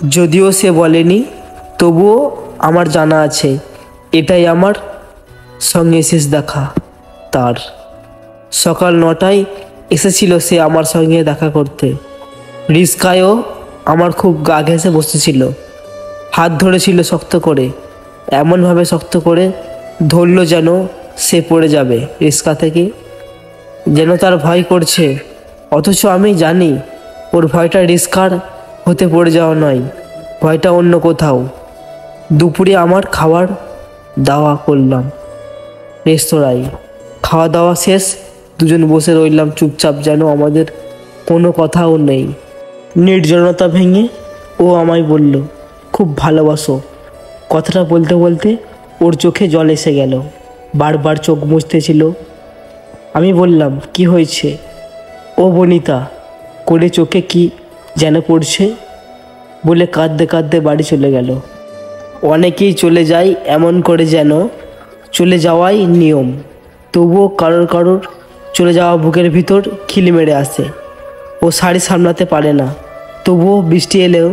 যদিও সে বলেনি, তবুও আমার জানা আছে এটাই আমার সঙ্গে শেষ দেখা তার। সকাল 9টায় এসেছিল সে আমার সঙ্গে দেখা করতে। রিস্কায়ও আমার খুব গা ঘেঁষে বসেছিল, হাত ধরেছিল শক্ত করে, এমনভাবে শক্ত করে ধরল যেন সে পড়ে যাবে রিস্কা থেকে, যেন তার ভয় করছে। অথচ আমি জানি ওর ভয়টা রিস্কার হতে পড়ে যাওয়া নয়, ভয়টা অন্য কোথাও। দুপুরে আমার খাবার দাওয়া করলাম রেস্তোরাঁয়। খাওয়া দাওয়া শেষ, দুজন বসে রইলাম চুপচাপ, যেন আমাদের কোনো কথাও নেই। নির্জনতা ভেঙে ও আমায় বলল, খুব ভালোবাসো। কথাটা বলতে বলতে ওর চোখে জল এসে গেল, বারবার চোখ মুছতেছিল। আমি বললাম, কি হয়েছে? ও বনিতা করে চোখে কি যেন পড়ছে বলে কাঁদতে কাঁদতে বাড়ি চলে গেল। অনেকেই চলে যায় এমন করে, যেন চলে যাওয়াই নিয়ম। তবুও কারোর কারোর চলে যাওয়া বুকের ভিতর খিলি মেরে আসে। ও শাড়ি সামলাতে পারে না, তবুও বৃষ্টি এলেও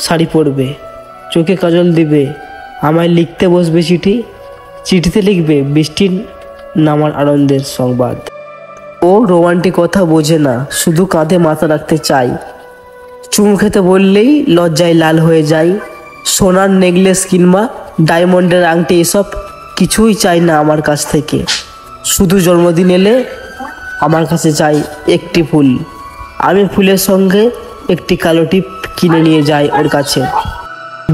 শাড়ি পরবে, চোখে কাজল দিবে, আমায় লিখতে বসবে চিঠি, চিঠিতে লিখবে বৃষ্টির নামার আনন্দের সংবাদ। ও রোমান্টিক কথা বোঝে না, শুধু কাঁধে মাথা রাখতে চাই। চুমু খেতে বললেই লজ্জায় লাল হয়ে যায়। সোনার নেকলেস কিংবা ডায়মন্ডের আংটি এসব কিছুই চাই না আমার কাছ থেকে। শুধু জন্মদিন এলে আমার কাছে চাই একটি ফুল। আমি ফুলের সঙ্গে একটি কালো টিপ কিনে নিয়ে যাই ওর কাছে।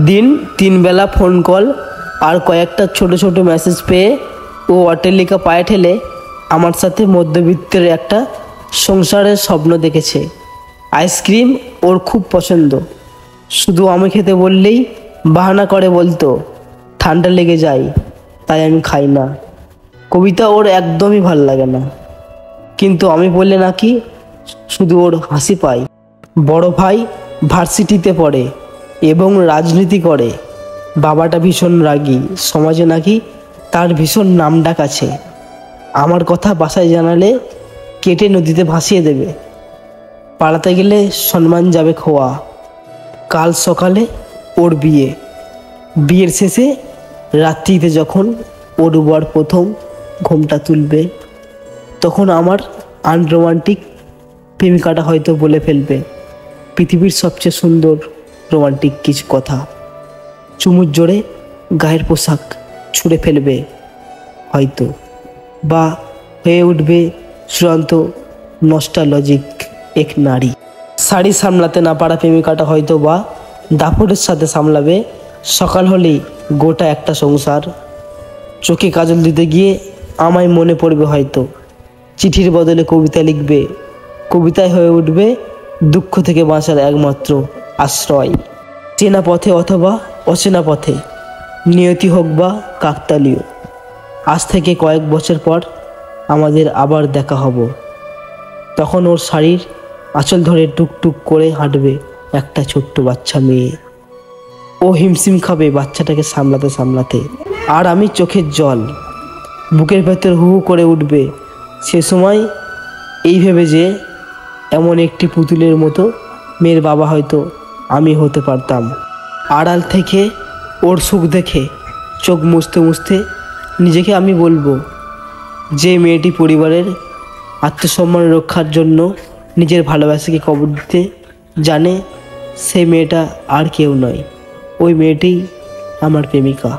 দিন 3 বেলা ফোন কল আর কয়েকটা ছোট ছোট মেসেজ পেয়ে ও অট্টালিকা পায়ে ঠেলে আমার সাথে মধ্যবিত্তের একটা সংসারের স্বপ্ন দেখেছে। আইসক্রিম ওর খুব পছন্দ, শুধু আমি খেতে বললেই বাহানা করে বলতো ঠান্ডা লেগে যায়, তাই আমি খাই না। কবিতা ওর একদমই ভাল লাগে না, কিন্তু আমি বললে নাকি শুধু ওর হাসি পায়। বড় ভাই ভার্সিটিতে পড়ে এবং রাজনীতি করে। বাবাটা ভীষণ রাগী, সমাজে নাকি তার ভীষণ নামডাক আছে। আমার কথা বাসায় জানালে কেটে নদীতে ভাসিয়ে দেবে, পালাতে গেলে সম্মান যাবে খোয়া। কাল সকালে ওর বিয়ে। বিয়ের শেষে রাত্রিতে যখন ওর বর প্রথম ঘোমটা তুলবে, তখন আমার আনরোমান্টিক প্রেমিকাটা হয়তো বলে ফেলবে পৃথিবীর সবচেয়ে সুন্দর রোমান্টিক কিছু কথা। চুমুর জোরে গায়ের পোশাক ছুঁড়ে ফেলবে হয়তো, বা হয়ে উঠবে চূড়ান্ত নস্টালজিক এক নারী। শাড়ি সামলাতে না পারা প্রেমিকাটা হয়তো বা দাপটের সাথে সামলাবে সকাল হলেই গোটা একটা সংসার। চোখে কাজল দিতে গিয়ে আমায় মনে পড়বে হয়তো, চিঠির বদলে কবিতা লিখবে, কবিতায় হয়ে উঠবে দুঃখ থেকে বাঁচার একমাত্র আশ্রয়। চেনা পথে অথবা অচেনা পথে, নিয়তি হোক বা কাকতালীয়, আজ থেকে কয়েক বছর পর আমাদের আবার দেখা হব। তখন ওর শাড়ির আঁচল ধরে টুকটুক করে হাঁটবে একটা ছোট্ট বাচ্চা মেয়ে। ও হিমশিম খাবে বাচ্চাটাকে সামলাতে সামলাতে, আর আমি চোখের জল, বুকের ভেতর হু হু করে উঠবে। সে সময় এই ভেবে যে এমন একটি পুতুলের মতো মেয়ের বাবা হয়তো আমি হতে পারতাম। আড়াল থেকে ওর সুখ দেখে চোখ মুছতে মুছতে নিজেকে আমি বলবো, যে মেয়েটি পরিবারের আত্মসম্মান রক্ষার জন্য নিজের ভালোবাসাকে কবর দিতে জানে, সেই মেয়েটা আর কেউ নয়, ওই মেয়েটিই আমার প্রেমিকা।